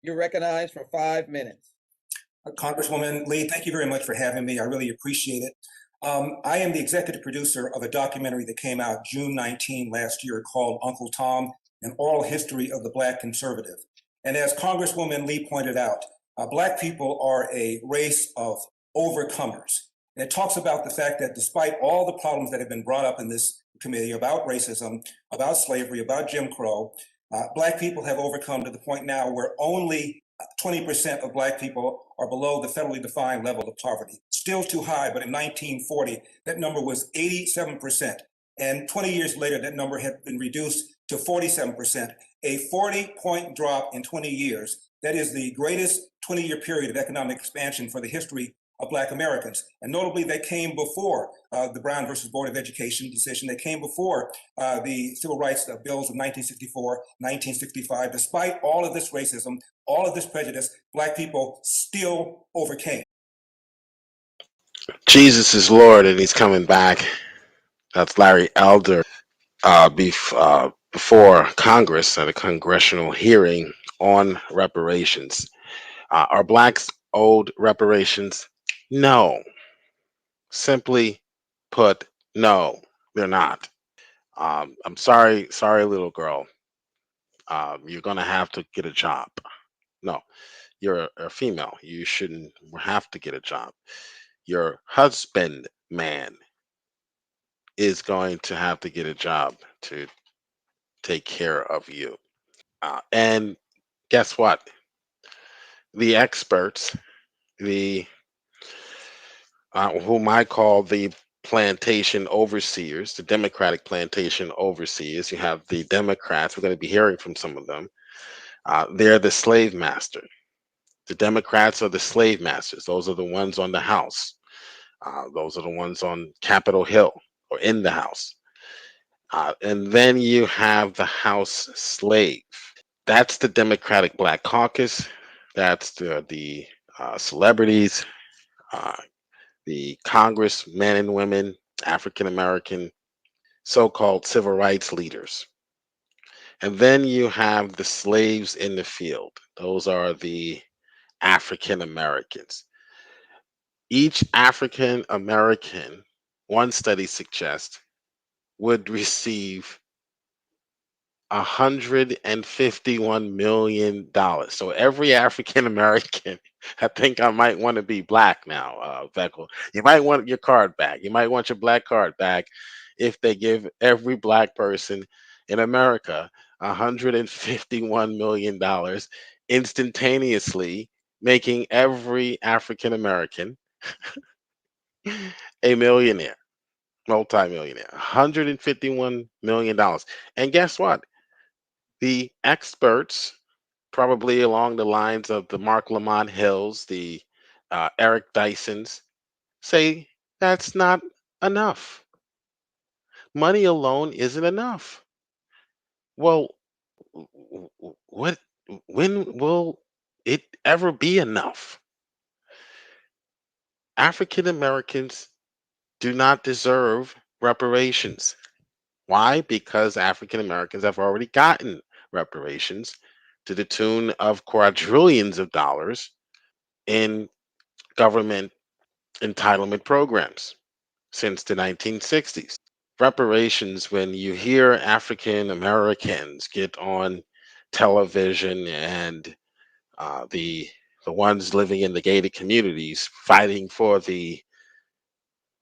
You're recognized for 5 minutes. Congresswoman Lee, thank you very much for having me. I really appreciate it. I am the executive producer of a documentary that came out June 19 last year called Uncle Tom, An Oral History of the Black Conservative. And as Congresswoman Lee pointed out, Black people are a race of overcomers. And it talks about the fact that despite all the problems that have been brought up in this committee about racism, about slavery, about Jim Crow, Black people have overcome to the point now where only 20% of Black people are below the federally defined level of poverty. Still too high, but in 1940, that number was 87%. And 20 years later, that number had been reduced to 47%, a 40-point drop in 20 years. That is the greatest 20-year period of economic expansion for the history of Black Americans. And notably, they came before the Brown versus Board of Education decision. They came before the civil rights bills of 1964, 1965. Despite all of this racism, all of this prejudice, Black people still overcame. Jesus is Lord and he's coming back. That's Larry Elder before Congress at a congressional hearing on reparations. Are blacks owed reparations? No. Simply put, no, they're not. I'm sorry, little girl. You're gonna have to get a job. No, you're a female. You shouldn't have to get a job. Your husband, man, is going to have to get a job to take care of you. And guess what? The experts, the whom I call the plantation overseers, the Democratic plantation overseers. You have the Democrats. We're going to be hearing from some of them. They're the slave master. The Democrats are the slave masters. Those are the ones on the House. Those are the ones on Capitol Hill or in the House. And then you have the House slave. That's the Democratic Black Caucus. That's the celebrities, the congressmen and women, African American, so-called civil rights leaders. And then you have the slaves in the field. Those are the African Americans. Each African American, one study suggests, would receive $151 million. So every African American, I think I might want to be black now, Veckel. You might want your card back. You might want your black card back if they give every black person in America $151 million instantaneously, making every African American a millionaire, multimillionaire, $151 million. And guess what? The experts, probably along the lines of the Mark Lamont Hills, the Eric Dysons, say that's not enough. Money alone isn't enough. Well, what? When will it ever be enough? African Americans do not deserve reparations. Why? Because African Americans have already gotten reparations to the tune of quadrillions of dollars in government entitlement programs since the 1960s. Reparations, when you hear African Americans get on television and the ones living in the gated communities fighting for the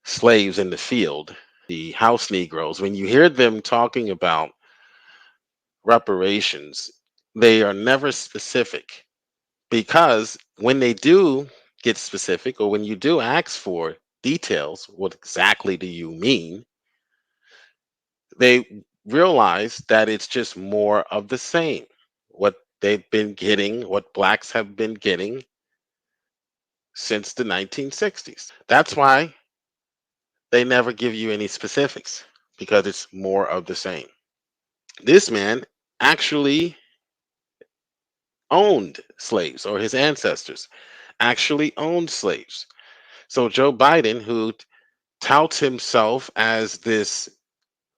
slaves in the field, the house Negroes, when you hear them talking about reparations, they are never specific, because when they do get specific, or when you do ask for details, what exactly do you mean? They realize that it's just more of the same. What they've been getting, what blacks have been getting since the 1960s. That's why they never give you any specifics, because it's more of the same. This man actually owned slaves, or his ancestors actually owned slaves. So Joe Biden, who touts himself as this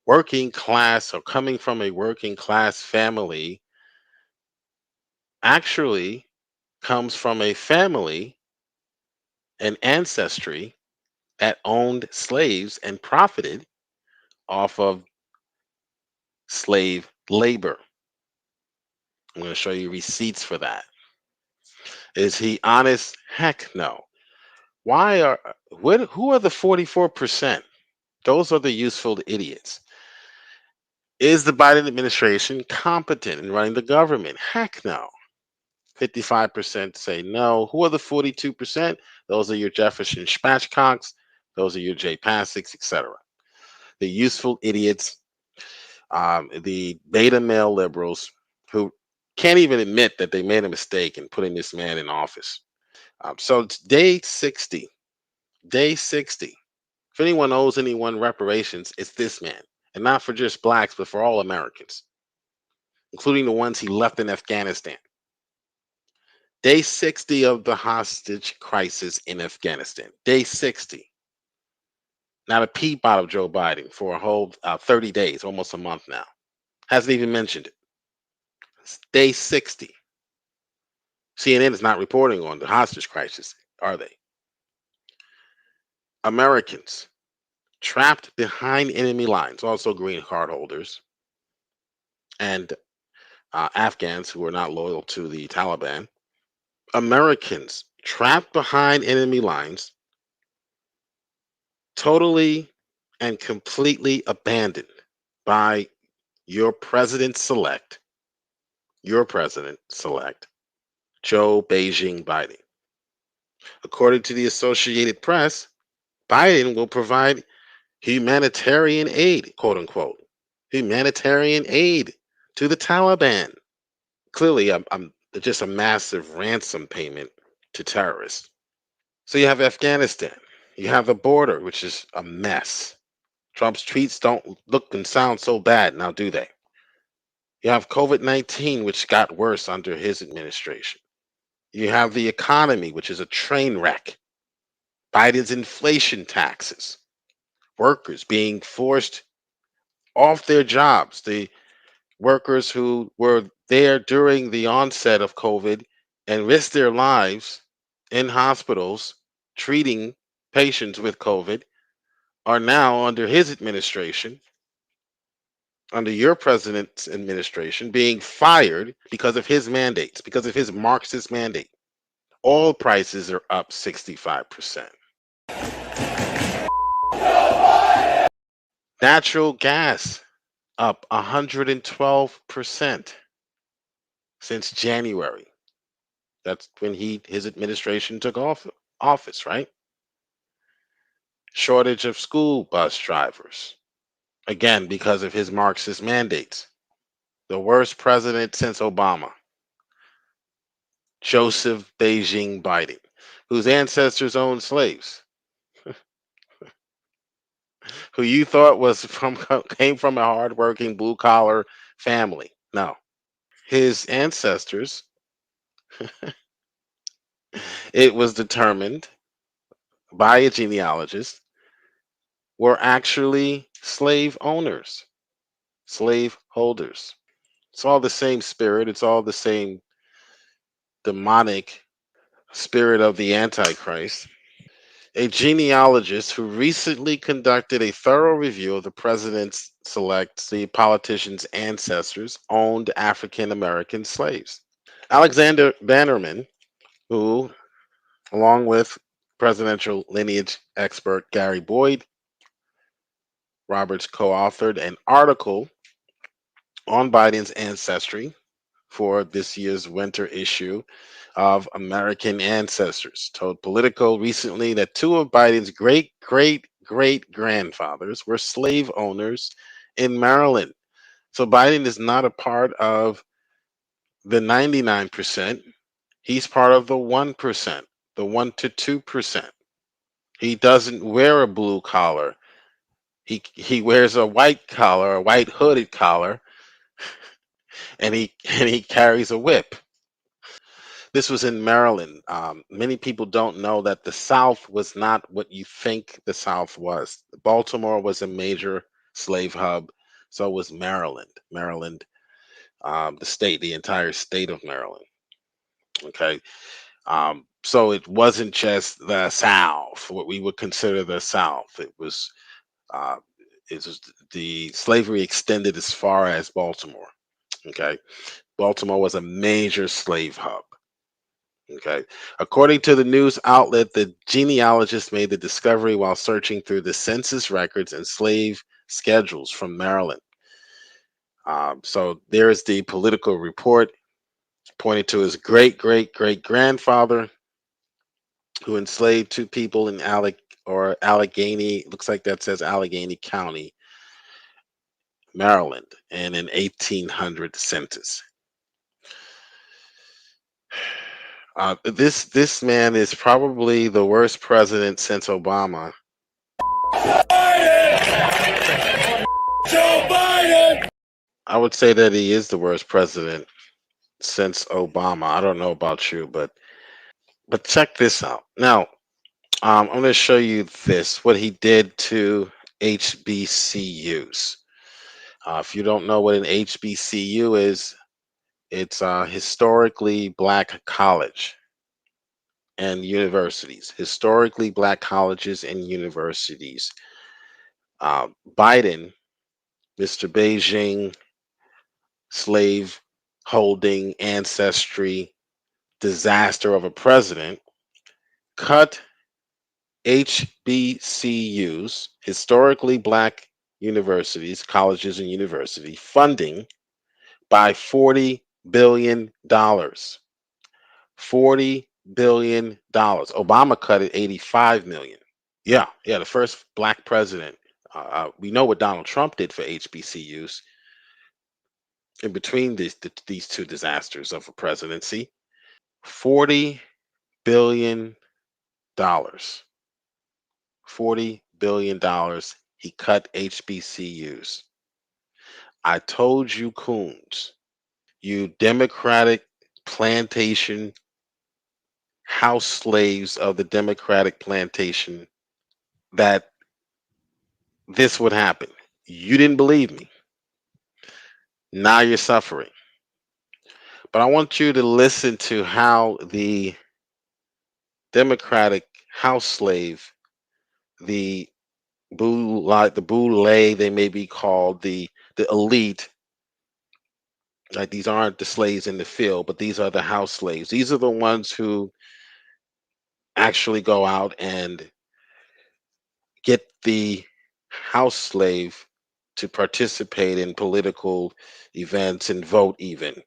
working class or coming from a working class family, actually comes from a family and ancestry that owned slaves and profited off of slave labor. I'm going to show you receipts for that. Is he honest? Heck no. Who are the 44%? Those are the useful idiots. Is the Biden administration competent in running the government? Heck no. 55% say no. Who are the 42%? Those are your Jefferson Spatchcocks. Those are your Jay Passiks, etc. The useful idiots, the beta male liberals who can't even admit that they made a mistake in putting this man in office. So it's day 60. Day 60. If anyone owes anyone reparations, it's this man. And not for just blacks, but for all Americans, including the ones he left in Afghanistan. Day 60 of the hostage crisis in Afghanistan. Day 60. Not a peep out of Joe Biden for a whole 30 days, almost a month now. Hasn't even mentioned it. It's day 60. CNN is not reporting on the hostage crisis, are they? Americans trapped behind enemy lines, also green card holders, and Afghans who are not loyal to the Taliban. Americans trapped behind enemy lines, totally and completely abandoned by your president select, Joe Beijing Biden. According to the Associated Press, Biden will provide humanitarian aid, quote unquote, humanitarian aid to the Taliban. Clearly, I'm just a massive ransom payment to terrorists. So you have Afghanistan, you have the border, which is a mess. Trump's tweets don't look and sound so bad now, do they? You have COVID-19, which got worse under his administration. You have the economy, which is a train wreck. Biden's inflation taxes, workers being forced off their jobs, the workers who were there during the onset of COVID and risked their lives in hospitals treating patients with COVID are now under his administration, under your president's administration, being fired because of his mandates, because of his Marxist mandate. Oil prices are up 65%. Natural gas up 112% since January. That's when his administration took office, right? Shortage of school bus drivers. Again, because of his Marxist mandates. The worst president since Obama. Joseph Beijing Biden, whose ancestors owned slaves, who you thought came from a hardworking blue collar family. No, his ancestors, it was determined by a genealogist, were actually slave owners, slave holders. It's all the same spirit. It's all the same demonic spirit of the Antichrist. A genealogist who recently conducted a thorough review of the president's the politicians' ancestors owned African American slaves. Alexander Bannerman, who, along with presidential lineage expert Gary Boyd, Roberts co-authored an article on Biden's ancestry for this year's winter issue of American Ancestors. Told Politico recently that two of Biden's great grandfathers were slave owners in Maryland. So Biden is not a part of the 99%. He's part of the 1%, the 1 to 2%. He doesn't wear a blue collar. He wears a white collar, a white hooded collar, and he carries a whip. This was in Maryland. Many people don't know that the South was not what you think the South was. Baltimore was a major slave hub, so was Maryland. Maryland, the entire state of Maryland. Okay. So it wasn't just the South, what we would consider the South. Uh, it was the slavery extended as far as Baltimore. Okay. Baltimore was a major slave hub. Okay. According to the news outlet, the genealogist made the discovery while searching through the census records and slave schedules from Maryland. So there's the political report pointing to his great great great grandfather who enslaved two people in Allegheny. Looks like that says Allegheny County, Maryland, in an 1800 census. This man is probably the worst president since Obama. Biden! Joe Biden! I would say that he is the worst president since Obama. I don't know about you, but check this out. Now, I'm going to show you what he did to HBCUs. If you don't know what an HBCU is, it's historically black college and universities. Historically black colleges and universities. Biden, Mr. Beijing, slave holding ancestry disaster of a president, cut HBCUs, historically black universities, colleges and university funding by $40 billion. $40 billion. Obama cut it 85 million. Yeah, the first black president. We know what Donald Trump did for HBCUs in between these two disasters of a presidency. $40 billion. $40 billion. He cut HBCUs. I told you, coons, you Democratic plantation house slaves of the Democratic plantation, that this would happen. You didn't believe me. Now you're suffering. But I want you to listen to how the Democratic house slave, the boule, they may be called, the elite, like these aren't the slaves in the field, but these are the house slaves. These are the ones who actually go out and get the house slave to participate in political events and vote even,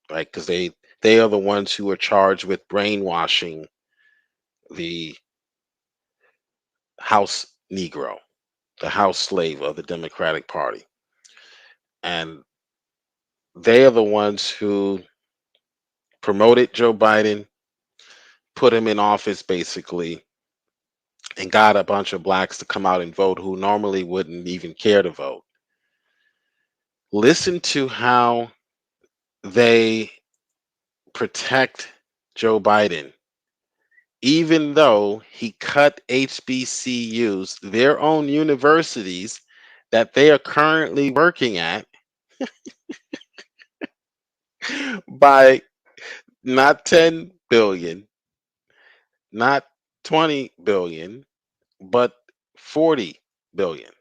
right? Because they are the ones who are charged with brainwashing the house Negro, the house slave of the Democratic Party. And they are the ones who promoted Joe Biden, put him in office basically, and got a bunch of blacks to come out and vote who normally wouldn't even care to vote. Listen to how they protect Joe Biden, even though he cut HBCUs, their own universities that they are currently working at, by not 10 billion, not 20 billion, but 40 billion.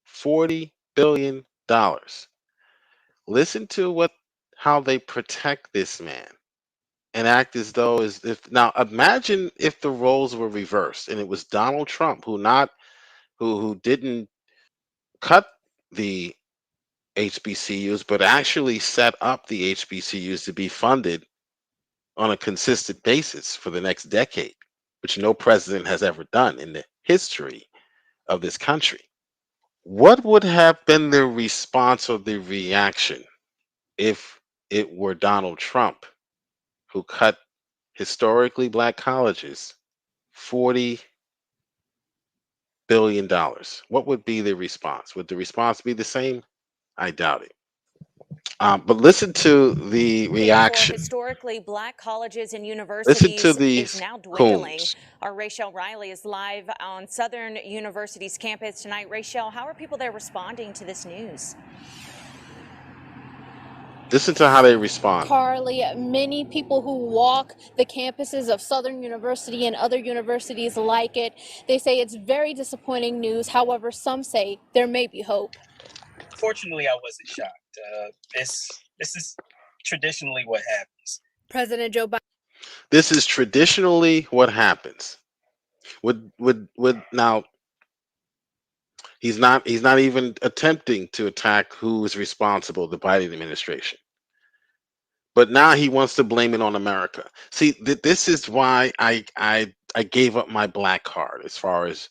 $40 billion. Listen to how they protect this man and act as though as if, now imagine if the roles were reversed and it was Donald Trump who didn't cut the HBCUs but actually set up the HBCUs to be funded on a consistent basis for the next decade, which no president has ever done in the history of this country. What would have been the response or the reaction if it were Donald Trump who cut historically black colleges $40 billion? What would be the response? Would the response be the same? I doubt it. But listen to the reaction. For historically black colleges and Listen to universities these is now dwindling. coons. Our Rachel Riley is live on Southern University's campus tonight. Rachel, how are people there responding to this news? Listen to how they respond. Carly, many people who walk the campuses of Southern University and other universities like it. They say it's very disappointing news. However, some say there may be hope. Fortunately, I wasn't shocked. This is traditionally what happens. President Joe Biden. This is traditionally what happens. Would now he's not even attempting to attack who is responsible, the Biden administration. But now he wants to blame it on America. See, this is why I gave up my black card as far as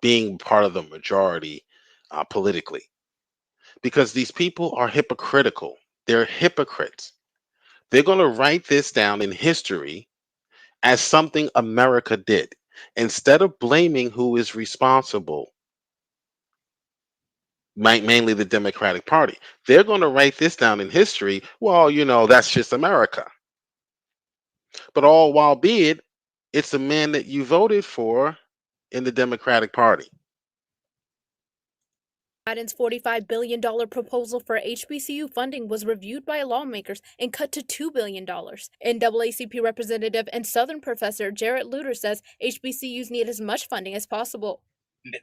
being part of the majority politically, because these people are hypocritical. They're hypocrites. They're going to write this down in history as something America did, instead of blaming who is responsible, mainly the Democratic Party. They're going to write this down in history. Well, that's just America. But all while be it, it's the man that you voted for in the Democratic Party. Biden's $45 billion proposal for HBCU funding was reviewed by lawmakers and cut to $2 billion. NAACP representative and Southern professor Jarrett Luter says HBCUs need as much funding as possible.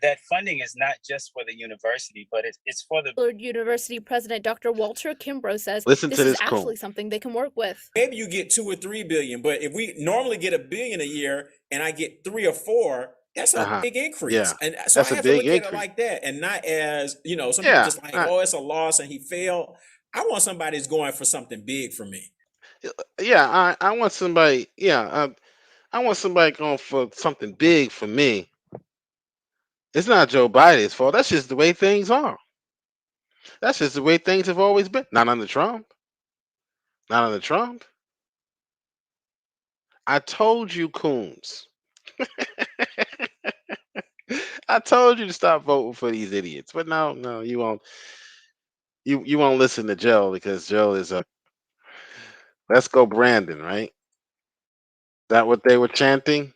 That funding is not just for the university, but it's for the Lord University President Dr. Walter Kimbrough says Listen this to is this actually quote. something they can work with. Maybe you get 2 or 3 billion, but if we normally get $1 billion a year and I get 3 or 4, that's a big increase. Yeah, And so that's I a have to big look at it increase. like that, and not as, some people Yeah, just like, oh, it's a loss and he failed. I want somebody who's going for something big for me. Yeah, I want somebody. Yeah, I want somebody going for something big for me. It's not Joe Biden's fault. That's just the way things are. That's just the way things have always been. Not under Trump. Not under Trump. I told you, Coons. I told you to stop voting for these idiots. But no, you won't. You won't listen to Joe, because Joe is a let's go Brandon, right? Is that what they were chanting?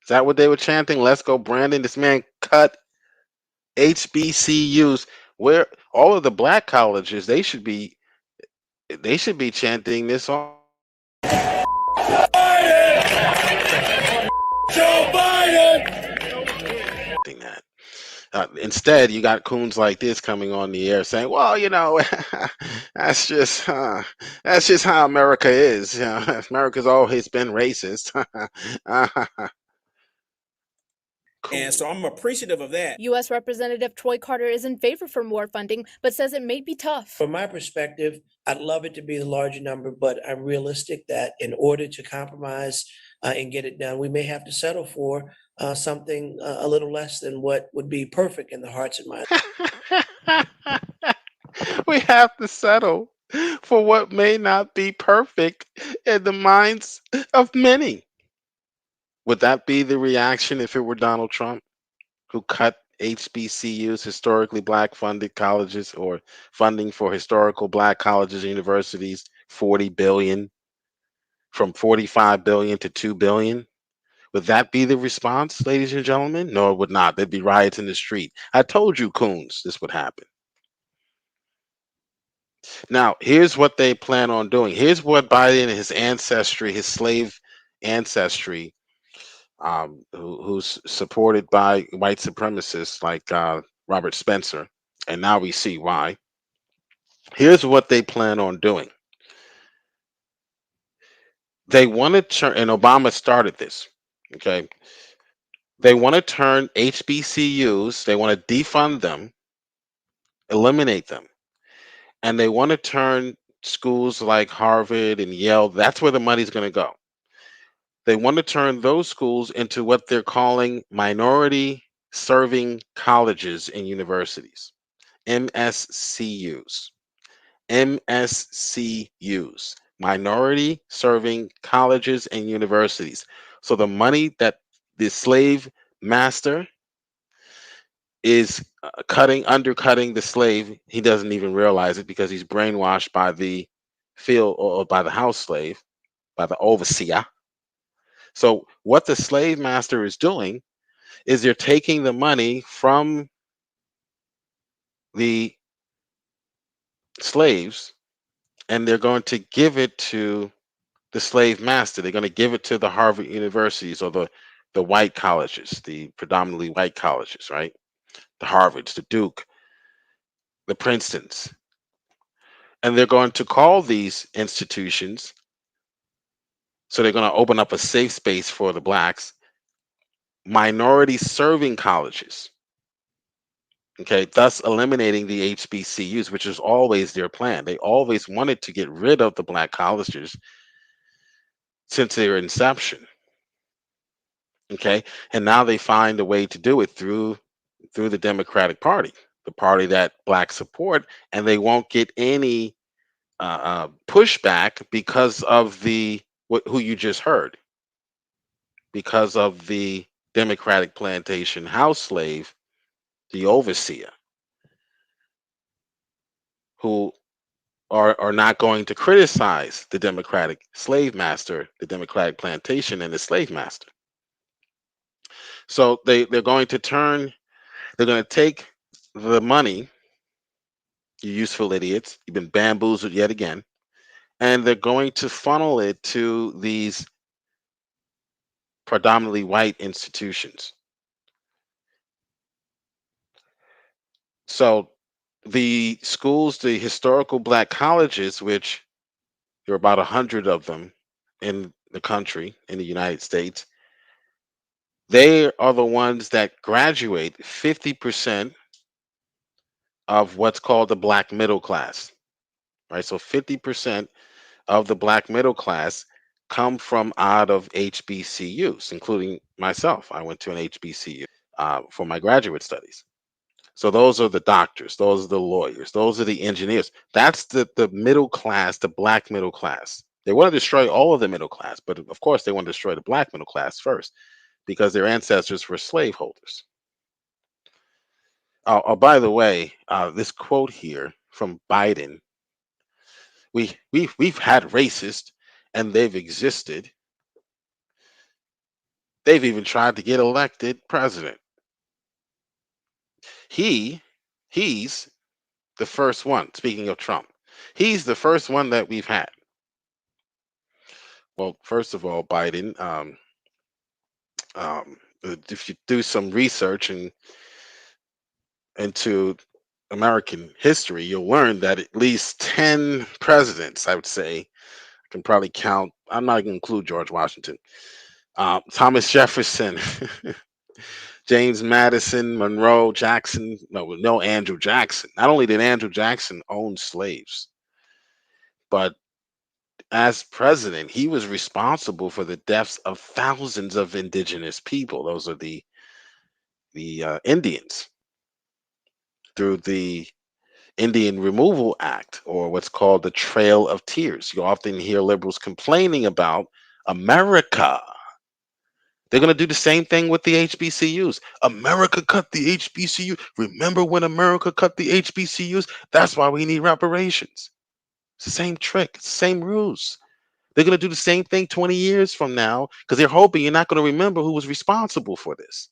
Is that what they were chanting? Let's go Brandon. This man cut HBCUs, where all of the black colleges, they should be chanting this on. Joe Biden! Instead, you got coons like this coming on the air saying, "Well, that's just how America is. America's always been racist." Cool. And so I'm appreciative of that. U.S. Representative Troy Carter is in favor for more funding, but says it may be tough. From my perspective, I'd love it to be a larger number, but I'm realistic that in order to compromise and get it done, we may have to settle for something a little less than what would be perfect in the hearts and minds. We have to settle for what may not be perfect in the minds of many. Would that be the reaction if it were Donald Trump, who cut HBCUs, historically black funded colleges, or funding for historical black colleges and universities, 40 billion, from 45 billion to 2 billion? Would that be the response, ladies and gentlemen? No, it would not. There'd be riots in the street. I told you, coons, this would happen. Now, here's what they plan on doing. Here's what Biden and his ancestry, his slave ancestry, who's supported by white supremacists like Robert Spencer, and now we see why. Here's what they plan on doing. They want to turn, and Obama started this, okay? They want to turn HBCUs, they want to defund them, eliminate them, and they want to turn schools like Harvard and Yale, that's where the money's going to go. They want to turn those schools into what they're calling minority serving colleges and universities, MSCUs. MSCUs, minority serving colleges and universities. So the money that the slave master is undercutting the slave, he doesn't even realize it because he's brainwashed by the field or by the house slave, by the overseer. So what the slave master is doing is they're taking the money from the slaves, and they're going to give it to the slave master. They're going to give it to the Harvard universities or the white colleges, the predominantly white colleges, right? The Harvards, the Duke, the Princetons. And they're going to call these institutions, so they're going to open up a safe space for the blacks, minority serving colleges. Okay, thus eliminating the HBCUs, which is always their plan. They always wanted to get rid of the black colleges since their inception. Okay, and now they find a way to do it through the Democratic Party, the party that blacks support, and they won't get any pushback because of who you just heard, because of the Democratic plantation house slave, the overseer, who are not going to criticize the Democratic slave master, the Democratic plantation, and the slave master. So they're going to take the money, you useful idiots, you've been bamboozled yet again, and they're going to funnel it to these predominantly white institutions. So the schools, the historical black colleges, which there are about 100 of them in the country, in the United States, they are the ones that graduate 50% of what's called the black middle class, right? So 50% of the black middle class come from out of HBCUs, including myself. I went to an HBCU for my graduate studies. So those are the doctors, those are the lawyers, those are the engineers. That's the middle class, the black middle class. They want to destroy all of the middle class, but of course they want to destroy the black middle class first because their ancestors were slaveholders. Oh, by the way, this quote here from Biden: we've had racists, and they've existed. They've even tried to get elected president. He's the first one. Speaking of Trump, he's the first one that we've had. Well, first of all, Biden, if you do some research into American history, you'll learn that at least 10 presidents, I would say, I can probably count. I'm not going to include George Washington, Thomas Jefferson, James Madison, Monroe, Jackson. No, Andrew Jackson. Not only did Andrew Jackson own slaves, but as president, he was responsible for the deaths of thousands of indigenous people. Those are the Indians, through the Indian Removal Act, or what's called the Trail of Tears. You often hear liberals complaining about America. They're going to do the same thing with the HBCUs. America cut the HBCU. Remember when America cut the HBCUs? That's why we need reparations. It's the same trick, it's the same rules. They're going to do the same thing 20 years from now because they're hoping you're not going to remember who was responsible for this.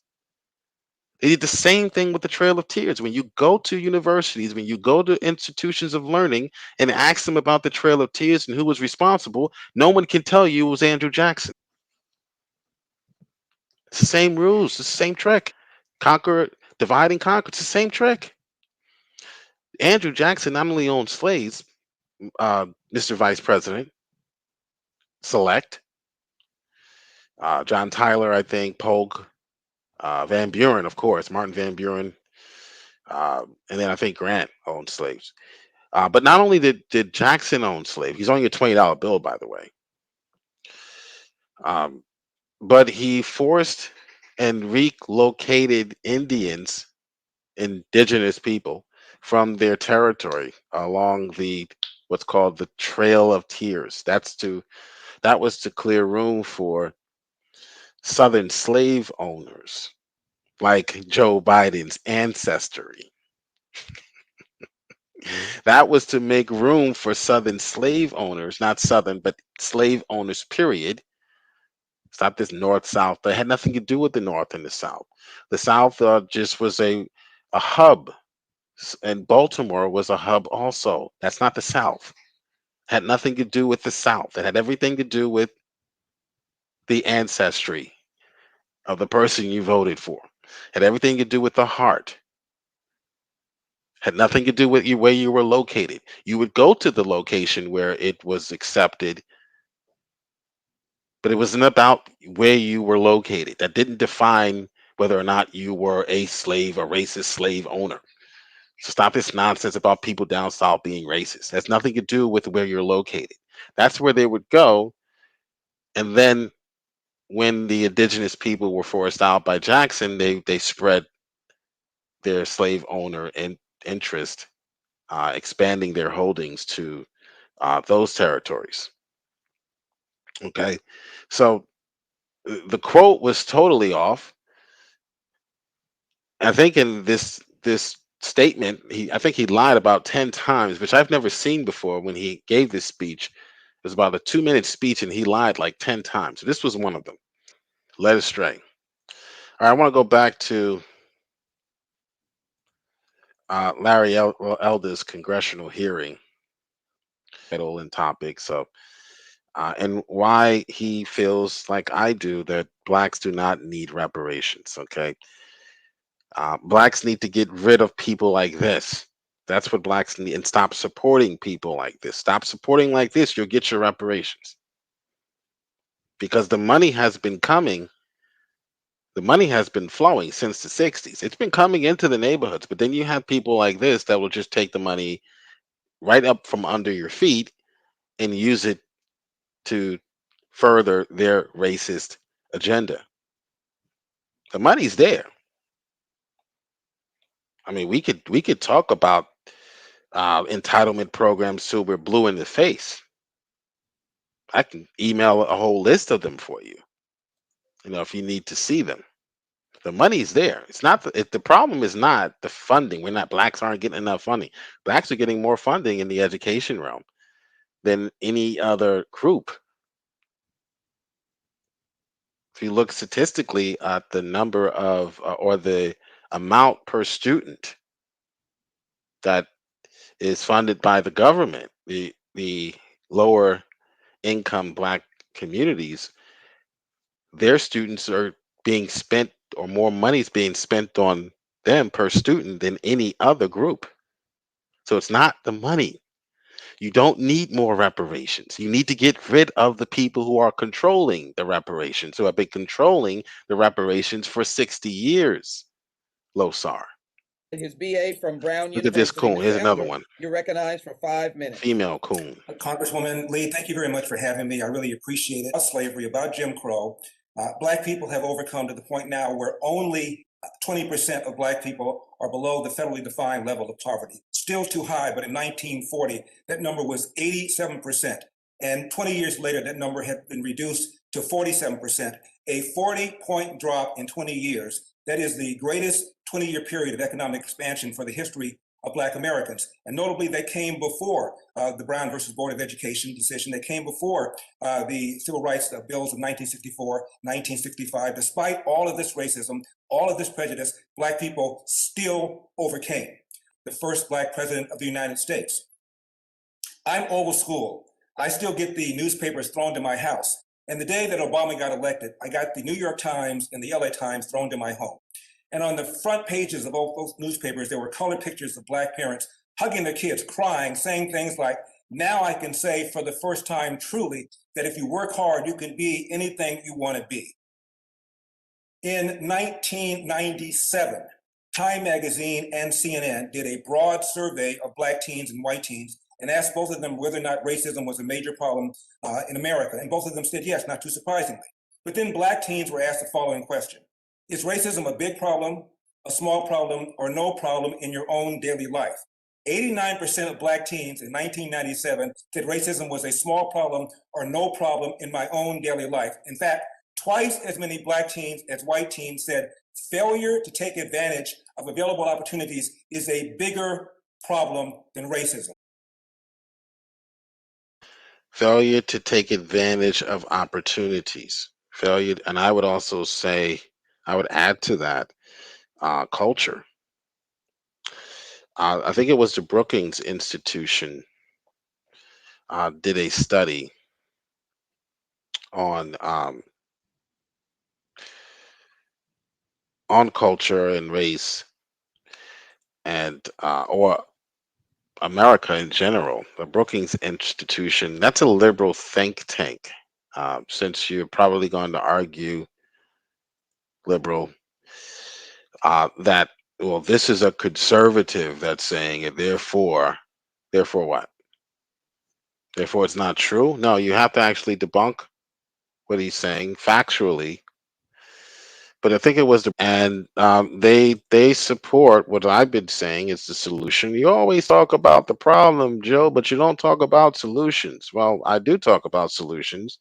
They did the same thing with the Trail of Tears. When you go to universities, when you go to institutions of learning and ask them about the Trail of Tears and who was responsible, no one can tell you it was Andrew Jackson. It's the same rules, it's the same trick. Conquer, divide and conquer. It's the same trick. Andrew Jackson not only owned slaves, Mr. Vice President, select, John Tyler, I think, Polk, Van Buren, of course, Martin Van Buren, and then I think Grant owned slaves. But not only did Jackson own slaves, he's only a $20 bill, by the way, but he forced and relocated Indians, indigenous people, from their territory along what's called the Trail of Tears. That was to clear room for Southern slave owners like Joe Biden's ancestry. That was to make room for Southern slave owners, not Southern, but slave owners, period. Stop this North South. That had nothing to do with the North and the South. The South just was a hub And Baltimore was a hub also. That's not the South. Had nothing to do with the South. It had everything to do with the ancestry of the person you voted for. Had everything to do with the heart. Had nothing to do with you where you were located. You would go to the location where it was accepted, but it wasn't about where you were located. That didn't define whether or not you were a slave, a racist slave owner. So stop this nonsense about people down south being racist. That's nothing to do with where you're located. That's where they would go. And then when the indigenous people were forced out by Jackson, they spread their slave owner interest, expanding their holdings to those territories. Okay, so the quote was totally off. I think in this statement, I think he lied about 10 times, which I've never seen before. When he gave this speech, it was about a 2-minute speech, and he lied like 10 times. So this was one of them. Led astray. All right, I want to go back to Larry Elder's congressional hearing title and topic. So, and why he feels like I do that blacks do not need reparations. Okay, blacks need to get rid of people like this. That's what blacks need, and stop supporting people like this. Stop supporting like this. You'll get your reparations because the money has been coming. The money has been flowing since the 60s. It's been coming into the neighborhoods, but then you have people like this that will just take the money right up from under your feet and use it to further their racist agenda. The money's there. I mean, we could talk about entitlement programs till we're blue in the face. I can email a whole list of them for you. You know, if you need to see them, the money's there. It's not the problem is not the funding. We're not blacks aren't getting enough funding. Blacks are getting more funding in the education realm than any other group. If you look statistically at the number of or the amount per student that is funded by the government, the lower income black communities, their students are being spent, or more money is being spent on them per student than any other group. So it's not the money. You don't need more reparations. You need to get rid of the people who are controlling the reparations, who have been controlling the reparations for 60 years. Losar. His BA from Brown Look at this University. coon. Here's Mr. another Elder, one. you're recognized for 5 minutes. Female coon. Congresswoman Lee, thank you very much for having me. I really appreciate it. About slavery, about Jim Crow, Black people have overcome to the point now where only 20% of Black people are below the federally defined level of poverty. Still too high, but in 1940, that number was 87%. And 20 years later, that number had been reduced to 47%, a 40-point drop in 20 years. That is the greatest 20-year period of economic expansion for the history of Black Americans. And notably, they came before the Brown versus Board of Education decision. They came before the Civil Rights Bills of 1964, 1965. Despite all of this racism, all of this prejudice, Black people still overcame. The first Black president of the United States. I'm old school. I still get the newspapers thrown to my house. And the day that Obama got elected, I got the New York Times and the LA Times thrown to my home. And on the front pages of both those newspapers, there were colored pictures of Black parents hugging their kids, crying, saying things like, now I can say for the first time truly that if you work hard, you can be anything you want to be. In 1997, Time Magazine and CNN did a broad survey of Black teens and white teens and asked both of them whether or not racism was a major problem in America. And both of them said yes, not too surprisingly. But then Black teens were asked the following question. Is racism a big problem, a small problem, or no problem in your own daily life? 89% of Black teens in 1997 said racism was a small problem or no problem in my own daily life. In fact, twice as many Black teens as white teens said failure to take advantage of available opportunities is a bigger problem than racism. Failure to take advantage of opportunities. Failure, and I would also say, I would add to that culture. I think it was the Brookings Institution did a study on culture and race and or America in general. The Brookings Institution, that's a liberal think tank. Since you're probably going to argue liberal, that well, this is a conservative that's saying it, therefore what? Therefore it's not true. No, you have to actually debunk what he's saying factually. But I think it was and they support what I've been saying is the solution. You always talk about the problem, Joe, but you don't talk about solutions. Well, I do talk about solutions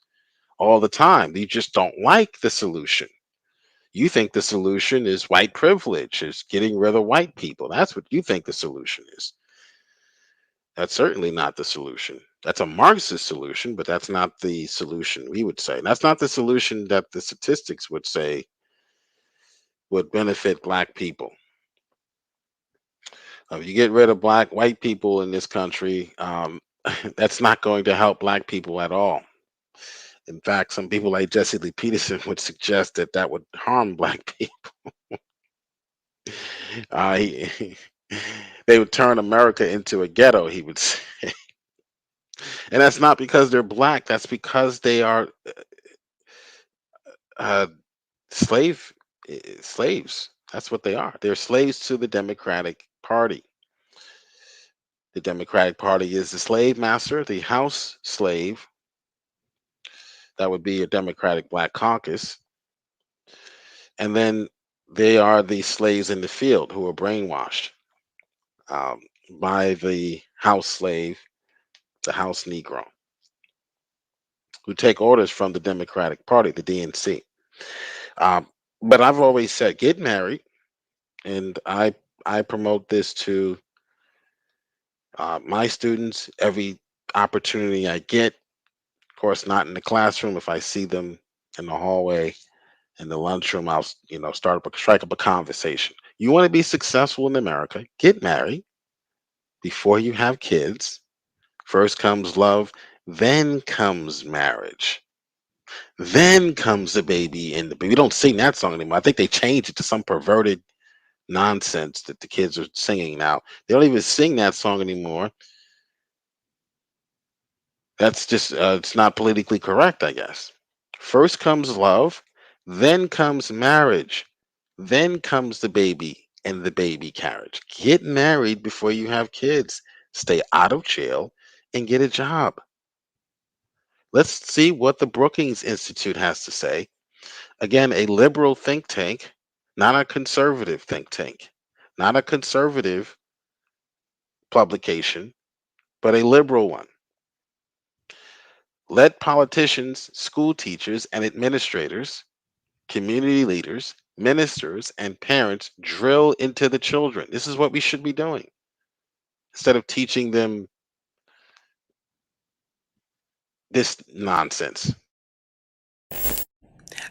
all the time. You just don't like the solution. You think the solution is white privilege, is getting rid of white people. That's what you think the solution is. That's certainly not the solution. That's a Marxist solution, but that's not the solution we would say. That's not the solution that the statistics would say would benefit black people. If you get rid of white people in this country, that's not going to help black people at all. In fact, some people like Jesse Lee Peterson would suggest that that would harm black people. They would turn America into a ghetto, he would say. And that's not because they're black. That's because they are slaves. That's what they are. They're slaves to the Democratic Party. The Democratic Party is the slave master, the House slave. That would be a Democratic Black Caucus. And then they are the slaves in the field who are brainwashed by the House slave, the House Negro, who take orders from the Democratic Party, the DNC. But I've always said, get married, and I promote this to my students every opportunity I get. Of course, not in the classroom. If I see them in the hallway, in the lunchroom, I'll strike up a conversation. You want to be successful in America? Get married before you have kids. First comes love, then comes marriage. Then comes the baby, and we don't sing that song anymore. I think they changed it to some perverted nonsense that the kids are singing now. They don't even sing that song anymore. That's just it's not politically correct, I guess. First comes love, then comes marriage, then comes the baby and the baby carriage. Get married before you have kids. Stay out of jail and get a job. Let's see what the Brookings Institute has to say. Again, a liberal think tank, not a conservative think tank, not a conservative publication, but a liberal one. Let politicians, school teachers, and administrators, community leaders, ministers, and parents drill into the children. This is what we should be doing. Instead of teaching them this nonsense.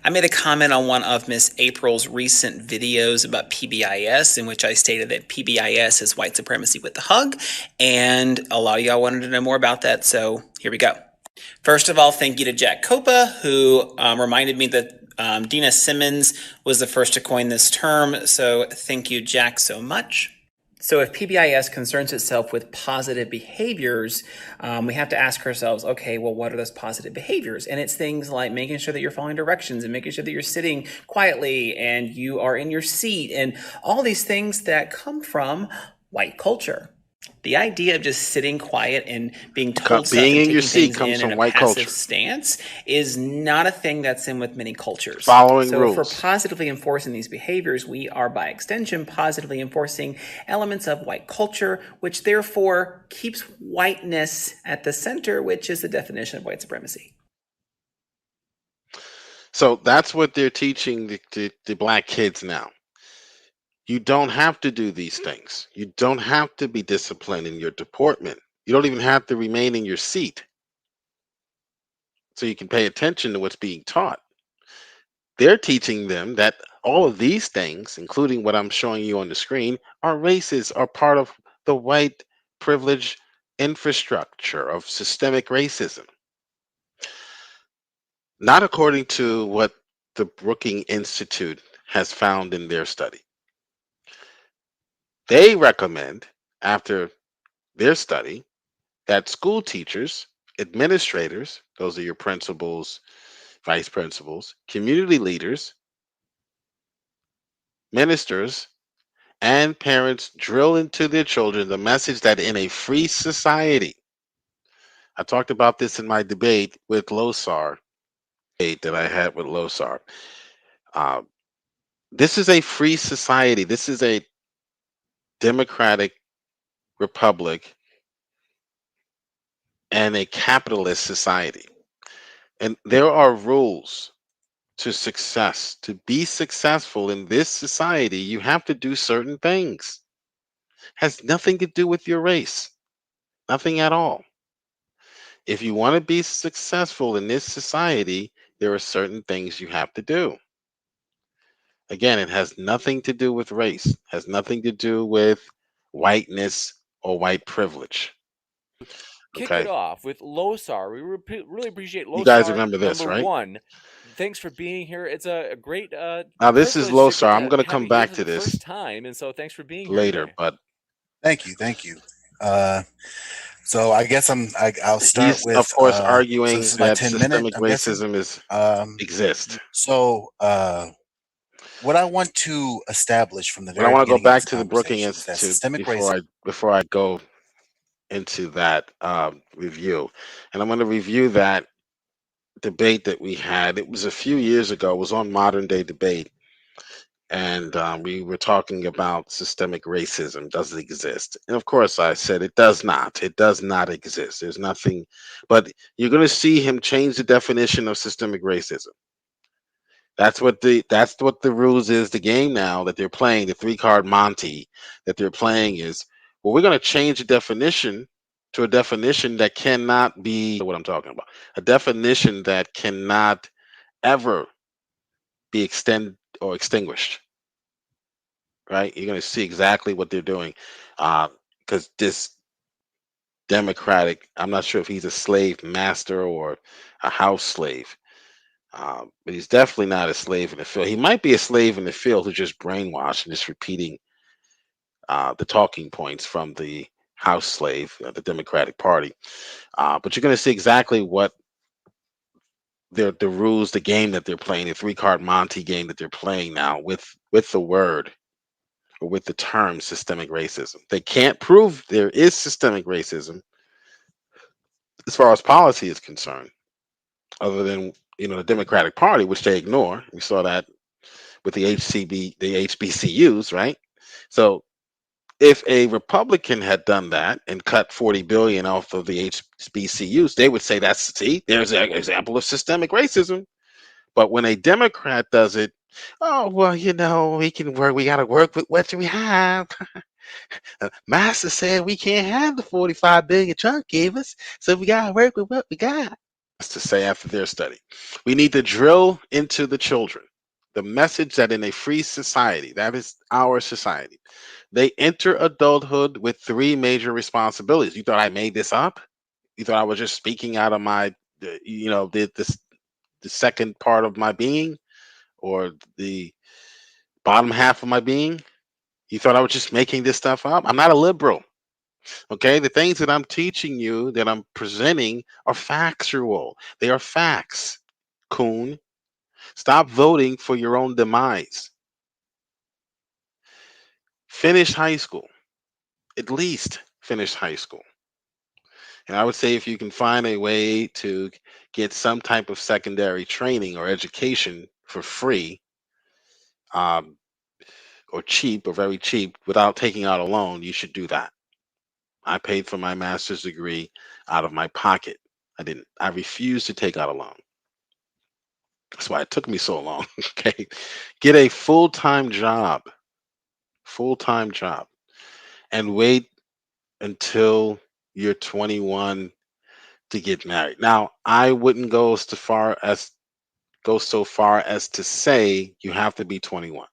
I made a comment on one of Miss April's recent videos about PBIS, in which I stated that PBIS is white supremacy with the hug, and a lot of y'all wanted to know more about that, so here we go. First of all, thank you to Jack Copa, who reminded me that Dina Simmons was the first to coin this term, so thank you, Jack, so much. So if PBIS concerns itself with positive behaviors, we have to ask ourselves, okay, well, what are those positive behaviors? And it's things like making sure that you're following directions and making sure that you're sitting quietly and you are in your seat and all these things that come from white culture. The idea of just sitting quiet and being told stuff being and in your taking seat things comes in from a white passive culture. stance is not a thing that's in with many cultures. Following so rules. if we're positively enforcing these behaviors, we are by extension positively enforcing elements of white culture, which therefore keeps whiteness at the center, which is the definition of white supremacy. So that's what they're teaching the black kids now. You don't have to do these things. You don't have to be disciplined in your deportment. You don't even have to remain in your seat. So you can pay attention to what's being taught. They're teaching them that all of these things, including what I'm showing you on the screen, are racist, are part of the white privilege infrastructure of systemic racism. Not according to what the Brookings Institute has found in their study. They recommend, after their study, that school teachers, administrators, those are your principals, vice principals, community leaders, ministers, and parents drill into their children the message that in a free society, I talked about this in my debate with Losar, that I had with Losar. This is a free society. This is a democratic republic and a capitalist society. And there are rules to success. To be successful in this society, you have to do certain things. Has nothing to do with your race. Nothing at all. If you want to be successful in this society, there are certain things you have to do. Again, it has nothing to do with race, has nothing to do with whiteness or white privilege. Kick Okay. it off with Losar. We really appreciate Losar. You guys remember this, number right? one. Thanks for being here. It's a great Now, this is privilege to Losar. get I'm going to have come you here back for to the this first time, and so thanks for being here later, today. but Thank you. So I guess I'll start he's, with, of course, so arguing this is my that 10 minute, systemic I'm guessing. racism is So what I want to establish from the but I very want to go beginning of back this to the Brookings conversation is that Institute systemic racism. before I go into that review, and I'm going to review that debate that we had. It was a few years ago. It was on Modern Day Debate, and we were talking about systemic racism. Does it exist? And of course, I said it does not. It does not exist. There's nothing, but you're going to see him change the definition of systemic racism. That's what the rules is. The game now that they're playing, the 3-card Monty that they're playing is, well, we're going to change the definition to a definition that cannot be what I'm talking about. A definition that cannot ever be extended or extinguished. Right? You're going to see exactly what they're doing, because this Democratic, I'm not sure if he's a slave master or a house slave. But he's definitely not a slave in the field. He might be a slave in the field who's just brainwashed and just repeating the talking points from the House slave, the Democratic Party. But you're going to see exactly what the rules, the game that they're playing, the 3-card Monty game that they're playing now with the word or with the term systemic racism. They can't prove there is systemic racism as far as policy is concerned, other than the Democratic Party, which they ignore. We saw that with the HBCUs, right? So if a Republican had done that and cut 40 billion off of the HBCUs, they would say there's an example of systemic racism. But when a Democrat does it, oh well, we got to work with what we have. Master said we can't have the 45 billion Trump gave us, so we got to work with what we got. To say after their study, we need to drill into the children the message that in a free society, that is our society, they enter adulthood with 3 major responsibilities. You thought I made this up? You thought I was just speaking out of my, the second part of my being, or the bottom half of my being? You thought I was just making this stuff up? I'm not a liberal. Okay, the things that I'm teaching you, that I'm presenting, are factual. They are facts, coon. Stop voting for your own demise. Finish high school. At least finish high school. And I would say if you can find a way to get some type of secondary training or education for free, or cheap or very cheap without taking out a loan, you should do that. I paid for my master's degree out of my pocket. I refused to take out a loan. That's why it took me so long. Okay. Get a full-time job, and wait until you're 21 to get married. Now, I wouldn't go so far as to say you have to be 21.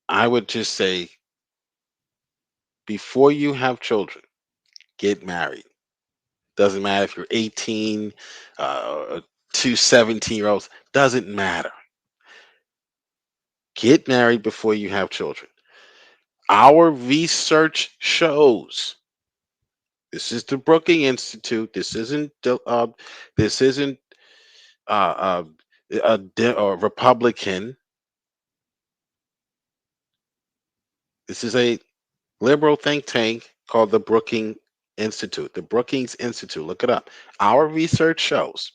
I would just say before you have children, get married. Doesn't matter if you're 18, two 17-year-olds, doesn't matter. Get married before you have children. Our research shows, this is the Brookings Institute. This isn't a Republican. This is a liberal think tank called the Brookings Institute. The Brookings Institute. Look it up. Our research shows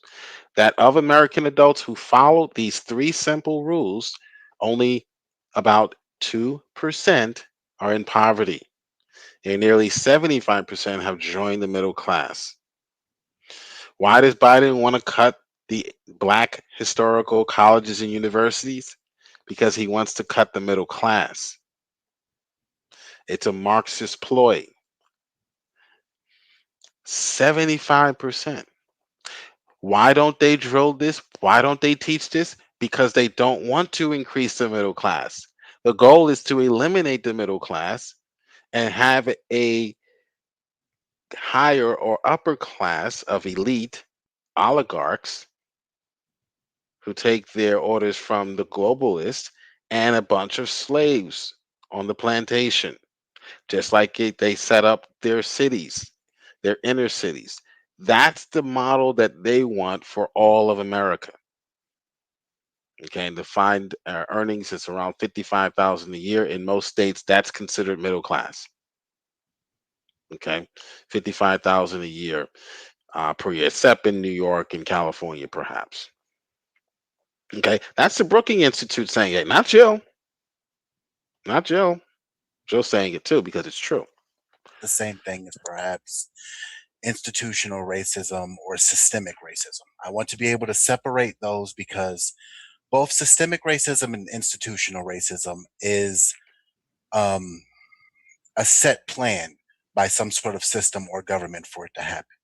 that of American adults who followed these three simple rules, only about 2% are in poverty, and nearly 75% have joined the middle class. Why does Biden want to cut the black historical colleges and universities? Because he wants to cut the middle class. It's a Marxist ploy. 75%. Why don't they drill this? Why don't they teach this? Because they don't want to increase the middle class. The goal is to eliminate the middle class and have a higher or upper class of elite oligarchs who take their orders from the globalists and a bunch of slaves on the plantation, just like they set up their cities, their inner cities. That's the model that they want for all of America. Okay, and defined earnings is around 55,000 a year. In most states, that's considered middle class. Okay, 55,000 a year per year, except in New York and California, perhaps. Okay, that's the Brookings Institute saying it, not Jill. Not Jill. Jill's saying it too because it's true. The same thing as perhaps institutional racism or systemic racism. I want to be able to separate those because both systemic racism and institutional racism is a set plan by some sort of system or government for it to happen.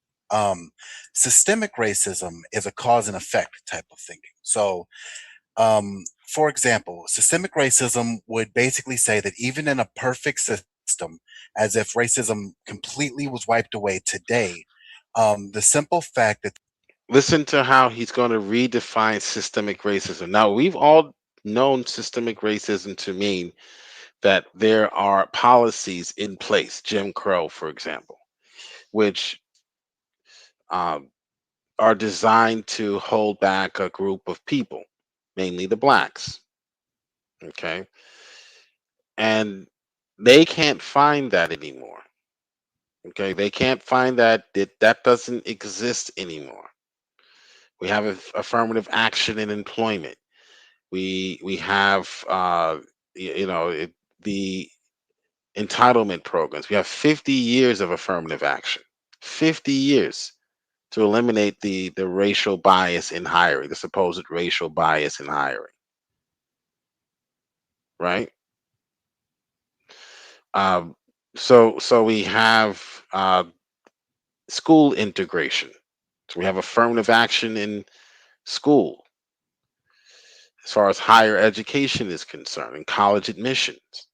Systemic racism is a cause and effect type of thinking. So, for example, systemic racism would basically say that even in a perfect system, as if racism completely was wiped away today, the simple fact that listen to how he's going to redefine systemic racism. Now, we've all known systemic racism to mean that there are policies in place, Jim Crow, for example, which are designed to hold back a group of people, mainly the blacks. Okay. And they can't find that anymore. Okay. They can't find that that doesn't exist anymore. We have affirmative action in employment. We have the entitlement programs. We have 50 years of affirmative action. 50 years to eliminate the racial bias in hiring, the supposed racial bias in hiring. Right? So we have school integration. So we have affirmative action in school as far as higher education is concerned and college admissions.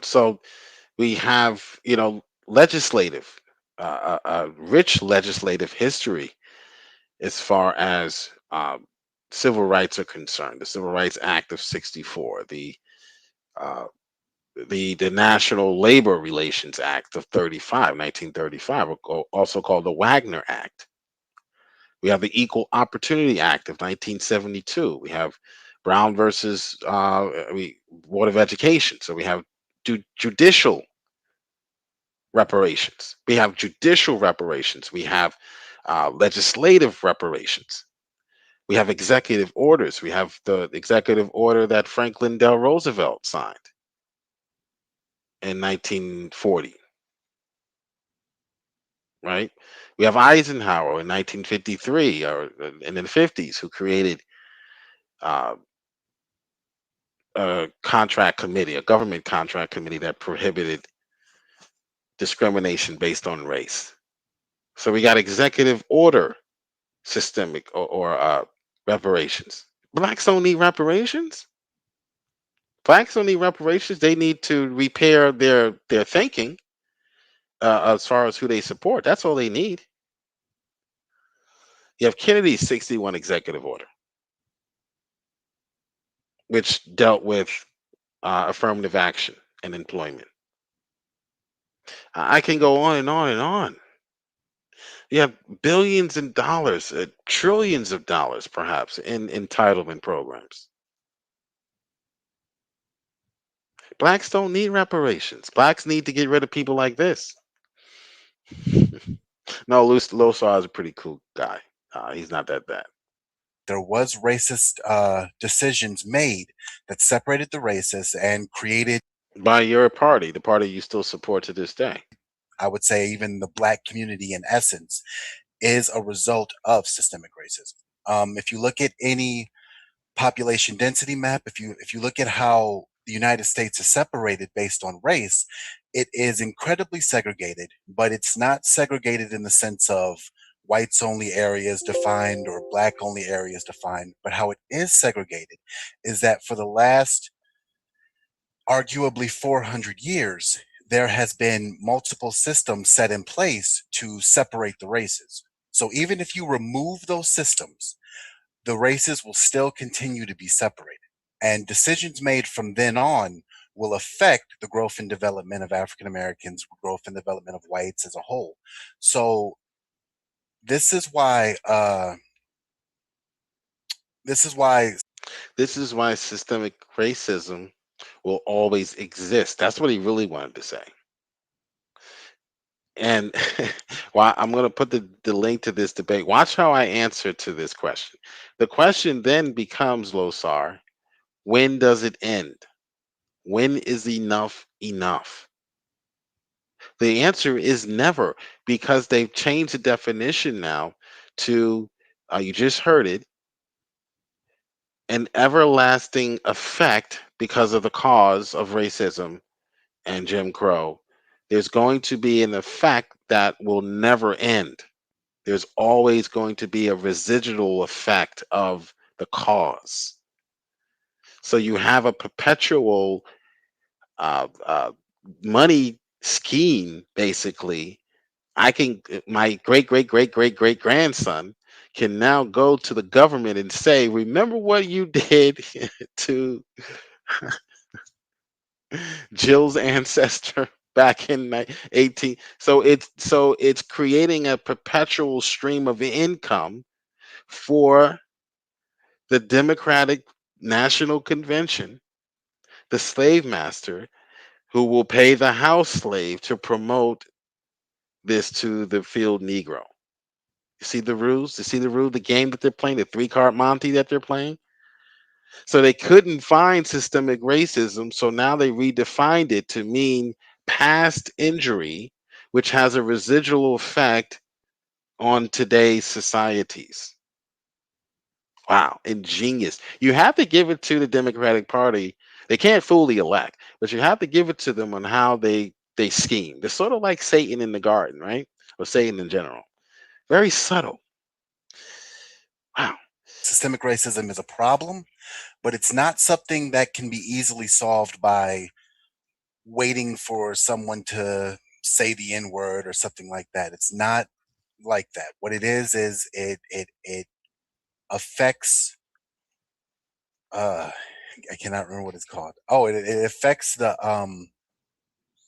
So we have, legislative, rich legislative history as far as civil rights are concerned. The Civil Rights Act of '64, uh, the National Labor Relations Act of 1935, also called the Wagner Act. We have the Equal Opportunity Act of 1972. We have Brown versus Board of Education. So we have judicial reparations. We have judicial reparations. We have legislative reparations. We have executive orders. We have the executive order that Franklin D. Roosevelt signed in 1940. Right? We have Eisenhower in 1953 or in the 50s who created a contract committee, a government contract committee that prohibited discrimination based on race. So we got executive order systemic or reparations. Blacks don't need reparations. Blacks don't need reparations. They need to repair their thinking as far as who they support. That's all they need. You have Kennedy's 61 executive order, which dealt with affirmative action and employment. I can go on and on and on. You have billions of dollars, trillions of dollars, perhaps, in entitlement programs. Blacks don't need reparations. Blacks need to get rid of people like this. No, Losar is a pretty cool guy. He's not that bad. There was racist decisions made that separated the races and created, by your party, the party you still support to this day. I would say even the Black community in essence is a result of systemic racism. If you look at any population density map, if you look at how the United States is separated based on race, it is incredibly segregated, but it's not segregated in the sense of whites only areas defined or black only areas defined, but how it is segregated is that for the last arguably 400 years, there has been multiple systems set in place to separate the races. So even if you remove those systems, the races will still continue to be separated. And decisions made from then on will affect the growth and development of African Americans, growth and development of whites as a whole. So this is why systemic racism will always exist. That's what he really wanted to say. And well, I'm going to put the link to this debate. Watch how I answer to this question. The question then becomes, Losar, when does it end? When is enough enough? The answer is never, because they've changed the definition now to, you just heard it, an everlasting effect because of the cause of racism and Jim Crow. There's going to be an effect that will never end. There's always going to be a residual effect of the cause. So you have a perpetual money scheme, basically. My great grandson can now go to the government and say, remember what you did to Jill's ancestor back in 18. So it's creating a perpetual stream of income for the Democratic National Convention, the slave master, who will pay the house slave to promote this to the field Negro. You see the rules? You see the rule, the game that they're playing, the 3-card Monte that they're playing? So they couldn't find systemic racism, so now they redefined it to mean past injury, which has a residual effect on today's societies. Wow, ingenious. You have to give it to the Democratic Party. They can't fool the elect, but you have to give it to them on how they scheme. They're sort of like Satan in the garden, right? Or Satan in general. Very subtle. Wow. Systemic racism is a problem, but it's not something that can be easily solved by waiting for someone to say the N-word or something like that. It's not like that. What it is it affects I cannot remember what it's called. Oh, it affects the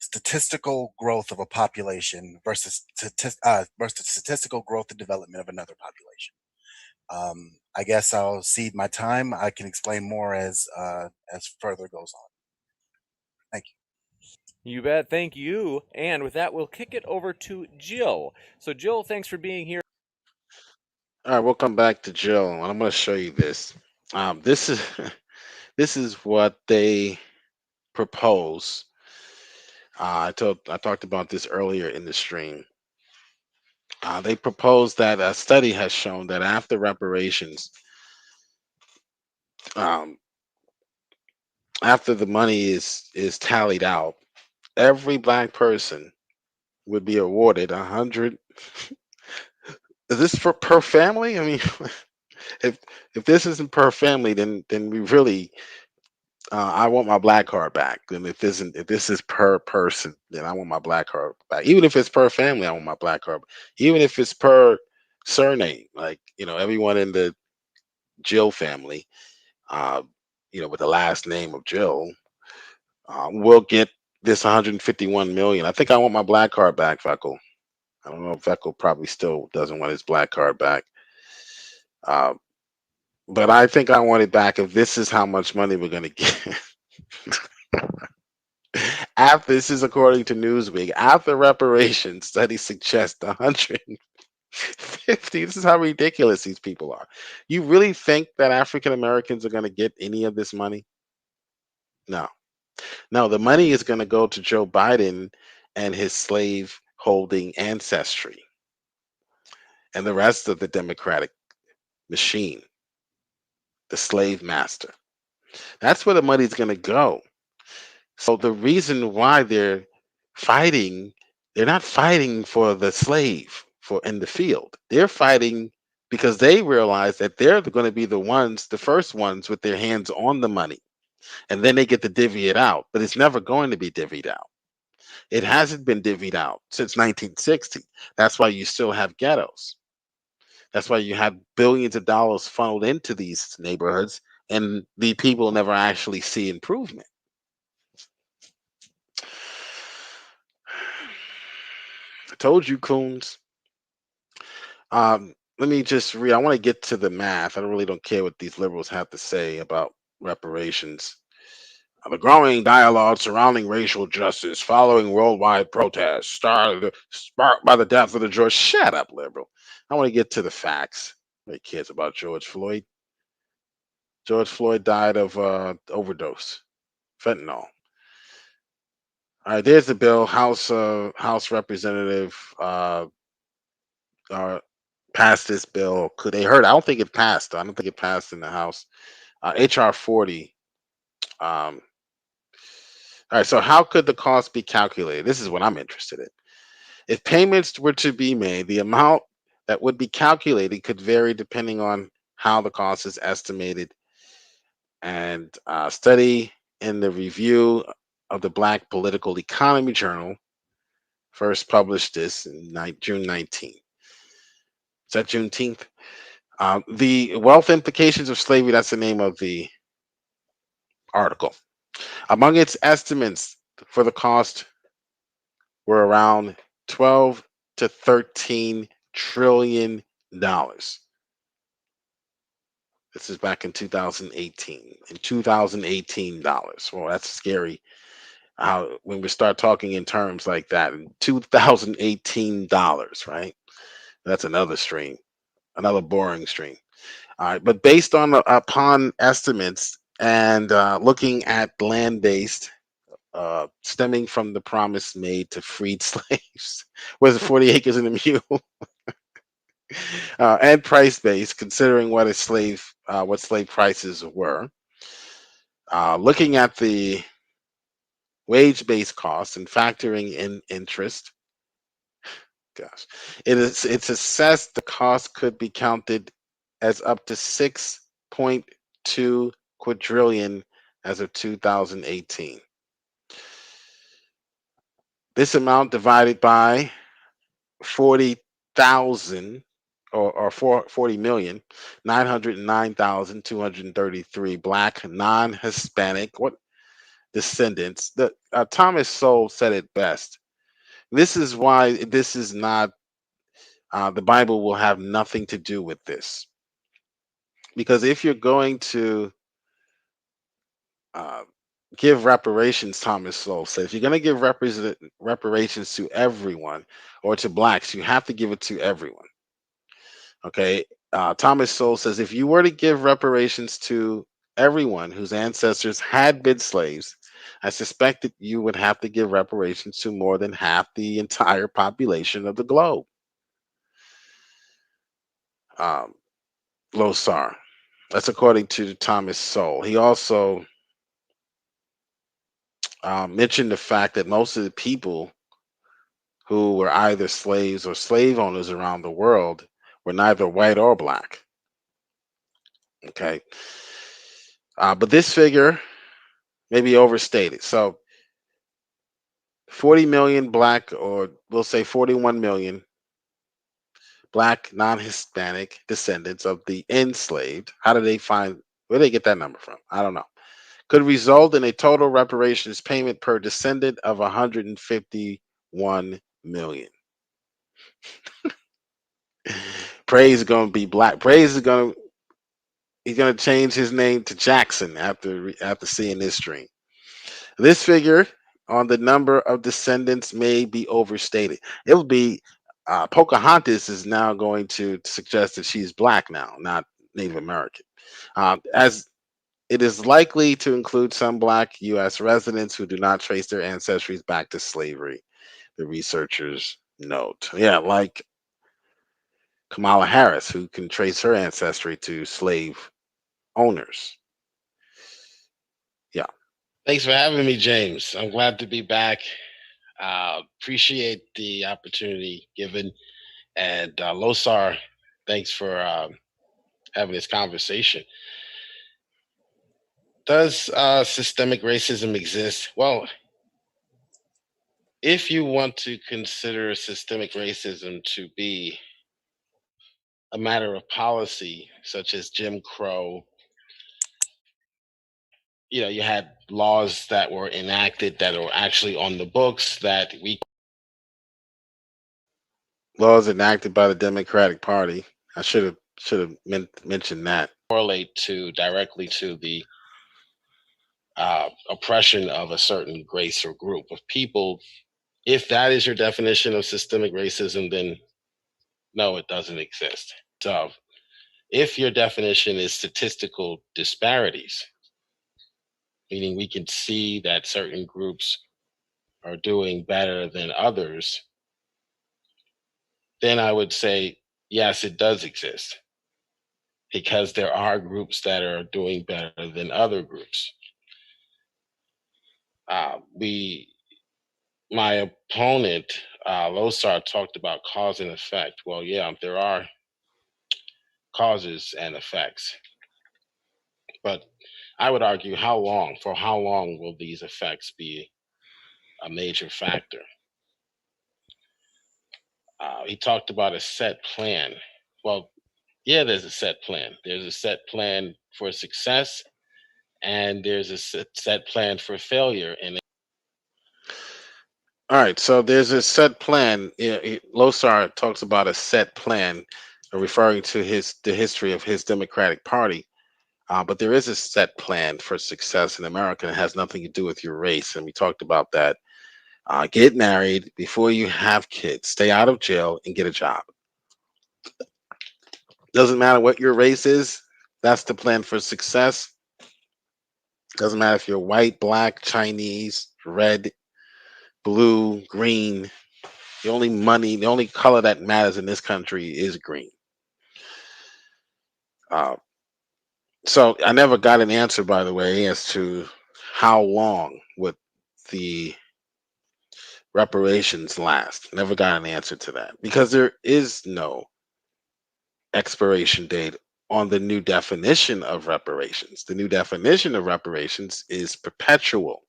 statistical growth of a population versus statistical growth and development of another population. I guess I'll cede my time. I can explain more as further goes on. Thank you. You bet. Thank you. And with that, we'll kick it over to Jill. So, Jill, thanks for being here. All right, we'll come back to Jill, and I'm going to show you this. This is what they propose. I talked about this earlier in the stream. They propose that a study has shown that after reparations, after the money is tallied out, every Black person would be awarded 100. Is this for per family? I mean, if this isn't per family, then we really I want my black card back. And if this is per person, then I want my black card back. Even if it's per family, I want my black card. Even if it's per surname, like everyone in the Jill family, uh, with the last name of Jill, will get this 151 million. I think I want my black card back, Feckle. I don't know if Feckle probably still doesn't want his black card back. But I think I want it back if this is how much money we're going to get. After this is according to Newsweek, after reparations, studies suggest 150. This is how ridiculous these people are. You really think that African Americans are going to get any of this money? No. No, the money is going to go to Joe Biden and his slave holding ancestry and the rest of the Democratic machine, the slave master. That's where the money's going to go. So the reason why they're not fighting for the slave in the field. They're fighting because they realize that they're going to be the first ones with their hands on the money. And then they get to divvy it out. But it's never going to be divvied out. It hasn't been divvied out since 1960. That's why you still have ghettos. That's why you have billions of dollars funneled into these neighborhoods, and the people never actually see improvement. I told you, coons. Let me just read. I want to get to the math. I really don't care what these liberals have to say about reparations. The growing dialogue surrounding racial justice following worldwide protests sparked by the death of the George. Shut up, liberal. I want to get to the facts. Nobody cares about George Floyd. George Floyd died of overdose, fentanyl. All right, there's the bill. House Representative passed this bill. Could they heard? I don't think it passed. I don't think it passed in the House. HR 40. All right. So how could the cost be calculated? This is what I'm interested in. If payments were to be made, the amount that would be calculated could vary depending on how the cost is estimated. And study in the review of the Black Political Economy Journal first published this in June 19th. Is that Juneteenth? The wealth implications of slavery, that's the name of the article. Among its estimates for the cost were around 12 to 13 trillion dollars. This is back in 2018. In 2018 dollars. Well, that's scary. When we start talking in terms like that, in 2018 dollars, right? That's another stream, another boring stream. All right, but based on upon estimates and looking at land-based, stemming from the promise made to freed slaves, was it 40 acres and a mule, and price-based, considering what slave prices were, looking at the wage-based costs and factoring in interest. Gosh, it's assessed the cost could be counted as up to 6.2 quadrillion as of 2018. This amount divided by 40,000 or 40,909,233 Black non-Hispanic descendants. Thomas Sowell said it best. This is why this is not, the Bible will have nothing to do with this. Because if you're going to give reparations, Thomas Sowell said, if you're going to give reparations to everyone or to blacks, you have to give it to everyone. Okay. Thomas Sowell says, if you were to give reparations to everyone whose ancestors had been slaves, I suspect that you would have to give reparations to more than half the entire population of the globe. Losar. That's according to Thomas Sowell. He also mentioned the fact that most of the people who were either slaves or slave owners around the world were neither white or black. Okay. But this figure maybe overstated. So 40 million black, or we'll say 41 million black non-Hispanic descendants of the enslaved. How do they find, where do they get that number from? I don't know. Could result in a total reparations payment per descendant of 151 million. Praise is going to be black. Praise is going to, he's going to change his name to Jackson after seeing this stream. This figure on the number of descendants may be overstated. It will be Pocahontas is now going to suggest that she's black now, not Native American, as it is likely to include some black U.S. residents who do not trace their ancestries back to slavery. The researchers note, yeah, like Kamala Harris, who can trace her ancestry to slave owners. Yeah. Thanks for having me, James. I'm glad to be back. Appreciate the opportunity given. And Losar, thanks for having this conversation. Does systemic racism exist? Well, if you want to consider systemic racism to be a matter of policy, such as Jim Crow, you know, you had laws that were enacted that are actually on the books that we Laws enacted by the Democratic Party. I should have mentioned that. correlate to directly to the oppression of a certain race or group of people. If that is your definition of systemic racism, then no, it doesn't exist. So if your definition is statistical disparities, meaning we can see that certain groups are doing better than others, then I would say, yes, it does exist, because there are groups that are doing better than other groups. My opponent, Losar, talked about cause and effect. Well, yeah, there are causes and effects, but I would argue, for how long will these effects be a major factor? He talked about a set plan. Well, yeah, there's a set plan. There's a set plan for success, and there's a set plan for failure. And all right, so there's a set plan. Losar talks about a set plan, referring to the history of his Democratic Party. But there is a set plan for success in America that has nothing to do with your race, and we talked about that. Get married before you have kids. Stay out of jail and get a job. Doesn't matter what your race is. That's the plan for success. Doesn't matter if you're white, black, Chinese, red, blue, green. The only color that matters in this country is green. So I never got an answer, by the way, as to how long would the reparations last. Never got an answer to that, because there is no expiration date on the new definition of reparations. The new definition of reparations is perpetual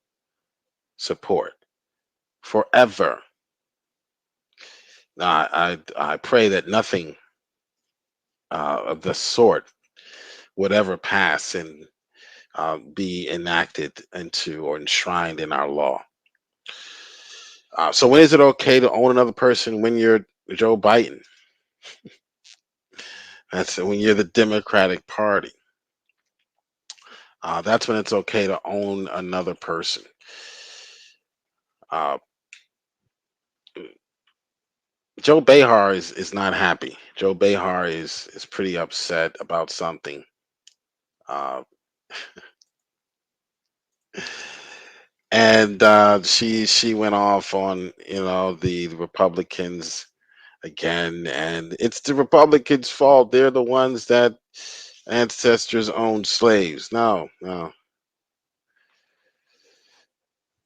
support, forever. Now, I pray that nothing of the sort would ever pass and be enacted into or enshrined in our law. So when is it okay to own another person? When you're Joe Biden. That's when you're the Democratic Party. That's when it's okay to own another person. Joe Behar is not happy. Joe Behar is pretty upset about something. And she went off on the Republicans again, and it's the Republicans' fault. They're the ones that ancestors owned slaves. No.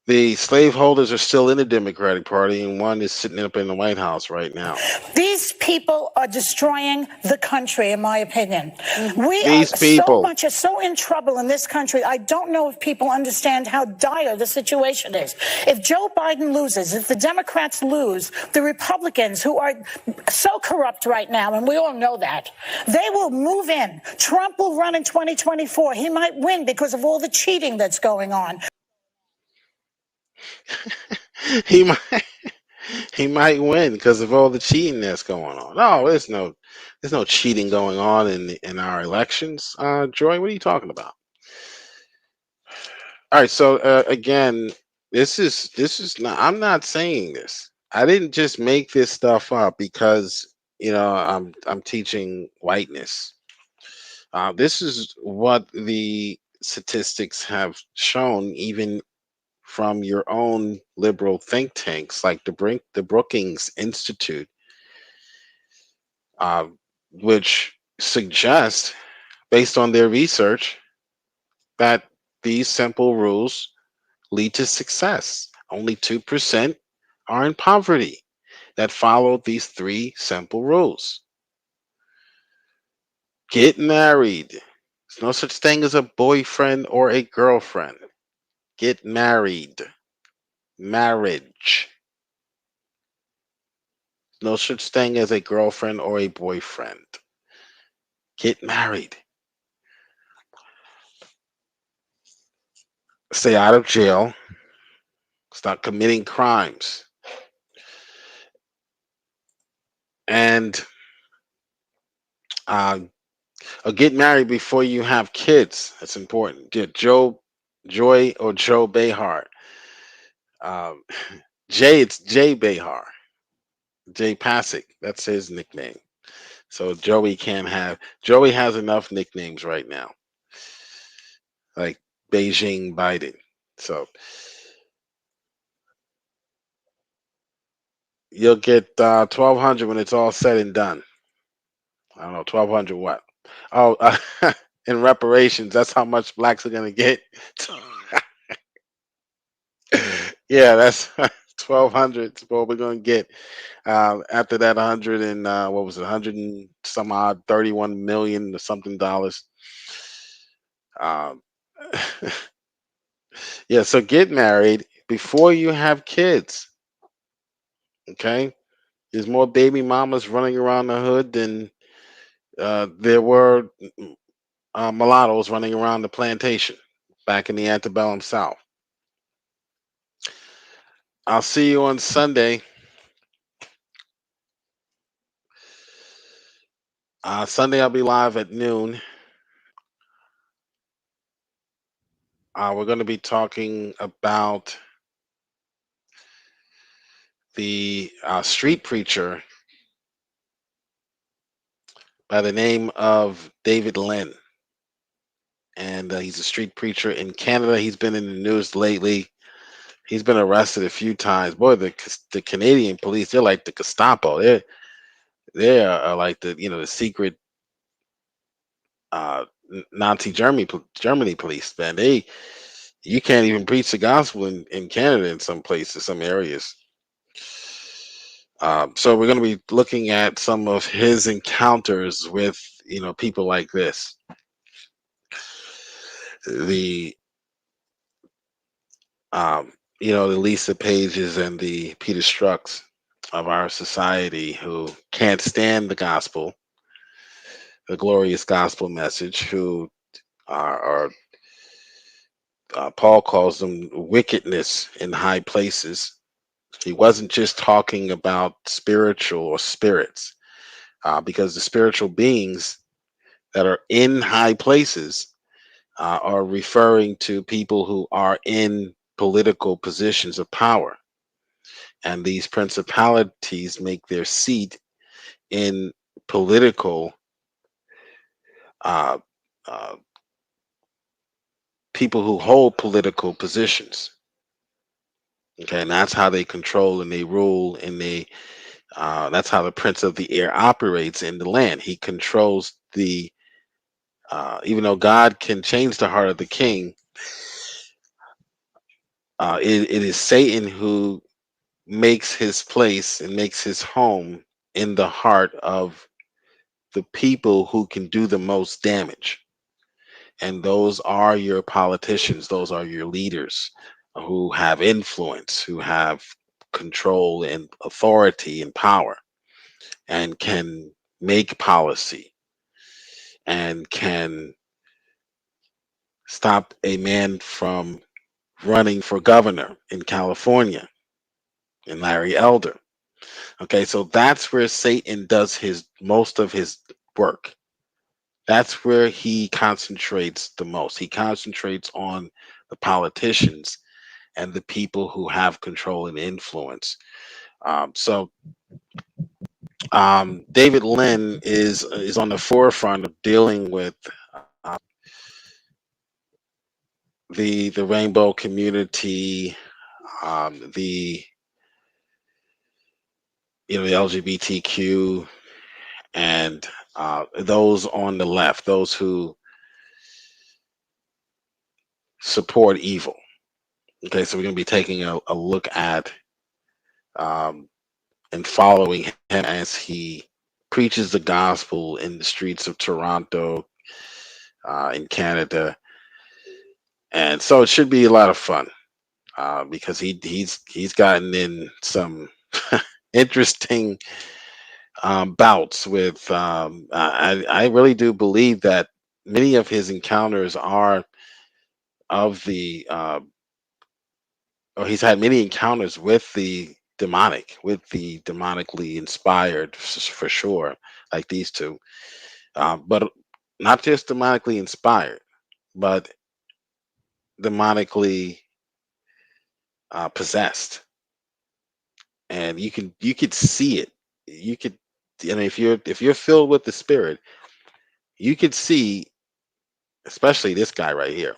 The slaveholders are still in the Democratic Party, and one is sitting up in the White House right now. These people are destroying the country, in my opinion. We These are people. so in trouble in this country. I don't know if people understand how dire the situation is. If Joe Biden loses, if the Democrats lose, the Republicans, who are so corrupt right now, and we all know that, they will move in. Trump will run in 2024. He might win because of all the cheating that's going on. he might win because of all the cheating that's going on. No, there's no cheating going on in our elections. Joy, what are you talking about? All right, so again, this is not. I'm not saying this. I didn't just make this stuff up because I'm teaching whiteness. This is what the statistics have shown, even from your own liberal think tanks like the Brookings Institute, which suggest, based on their research, that these simple rules lead to success. Only 2% are in poverty that follow these 3 simple rules. Get married. There's no such thing as a boyfriend or a girlfriend. Get married. Marriage. No such thing as a girlfriend or a boyfriend. Get married. Stay out of jail. Stop committing crimes. And get married before you have kids. That's important. Get Joy or Joe Behar. It's Jay Behar. Jay Pasick. That's his nickname. So Joey has enough nicknames right now. Like Beijing Biden. So you'll get 1,200 when it's all said and done. I don't know, 1,200 what? Oh, in reparations, that's how much blacks are gonna get. Yeah, that's 1,200. What we're gonna get. After that, 100 and what was it? 100 and some odd, 31 million or something dollars. Yeah, so get married before you have kids. Okay, there's more baby mamas running around the hood than there were mulattoes running around the plantation back in the antebellum South. I'll see you on Sunday. Sunday I'll be live at noon. We're going to be talking about the street preacher by the name of David Lynn. And he's a street preacher in Canada. He's been in the news lately. He's been arrested a few times. Boy, the Canadian police, they're like the Gestapo. They are like the secret Nazi Germany police, man. You can't even preach the gospel in Canada in some places, some areas. So we're going to be looking at some of his encounters with people like this. The the Lisa Pages and the Peter Strucks of our society who can't stand the gospel, the glorious gospel message, who are Paul calls them wickedness in high places. He wasn't just talking about spiritual or spirits, because the spiritual beings that are in high places are referring to people who are in political positions of power. And these principalities make their seat in political people who hold political positions. Okay, and that's how they control and they rule, and that's how the prince of the air operates in the land. He controls the even though God can change the heart of the king, it is Satan who makes his place and makes his home in the heart of the people who can do the most damage. And those are your politicians, those are your leaders who have influence, who have control and authority and power, and can make policy and can stop a man from running for governor in California, and Larry Elder. Okay, so that's where Satan does his most of his work. That's where he concentrates the most. He concentrates on the politicians and the people who have control and influence. David Lynn is on the forefront of dealing with uh, the rainbow community, the the LGBTQ, and those on the left, those who support evil. Okay, so we're going to be taking a look at and following him as he preaches the gospel in the streets of Toronto, in Canada, and so it should be a lot of fun because he's gotten in some interesting bouts with. I really do believe that many of his encounters are of the or he's had many encounters with the demonic, with the demonically inspired, for sure, like these two, but not just demonically inspired, but demonically possessed. And you could see it. You could, I mean, if you're filled with the Spirit, you could see, especially this guy right here,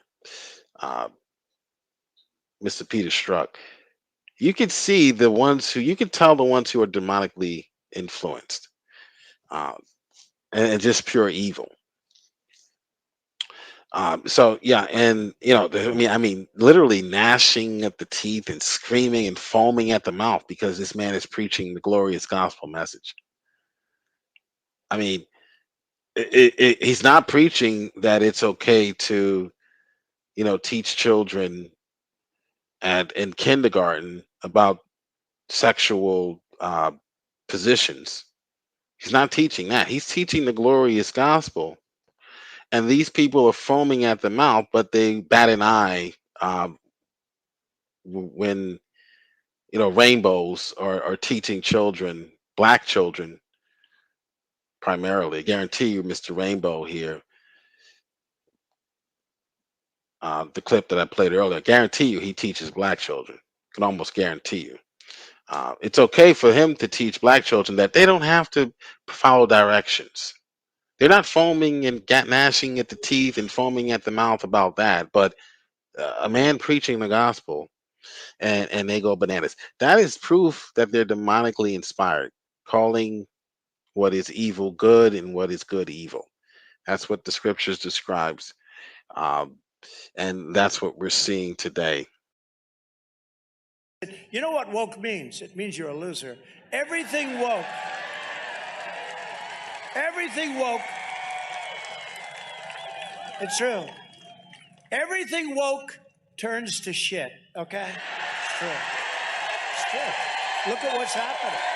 uh, Mr. Peter Struck. You could see the ones who you could tell the ones who are demonically influenced, uh, and just pure evil. So yeah, and I mean, literally gnashing at the teeth and screaming and foaming at the mouth because this man is preaching the glorious gospel message. I mean, he's not preaching that it's okay to, teach children in kindergarten about sexual positions. He's not teaching that. He's teaching the glorious gospel, and these people are foaming at the mouth, but they bat an eye when rainbows are teaching children, black children primarily. I guarantee you, Mr. Rainbow here, the clip that I played earlier, I guarantee you he teaches black children. I can almost guarantee you. It's okay for him to teach black children that they don't have to follow directions. They're not foaming and gnashing at the teeth and foaming at the mouth about that, but a man preaching the gospel and they go bananas. That is proof that they're demonically inspired, calling what is evil good and what is good evil. That's what the scriptures describes, and that's what we're seeing today. You know what woke means? It means you're a loser. Everything woke. Everything woke. It's true. Everything woke turns to shit, okay? It's true. It's true. Look at what's happening.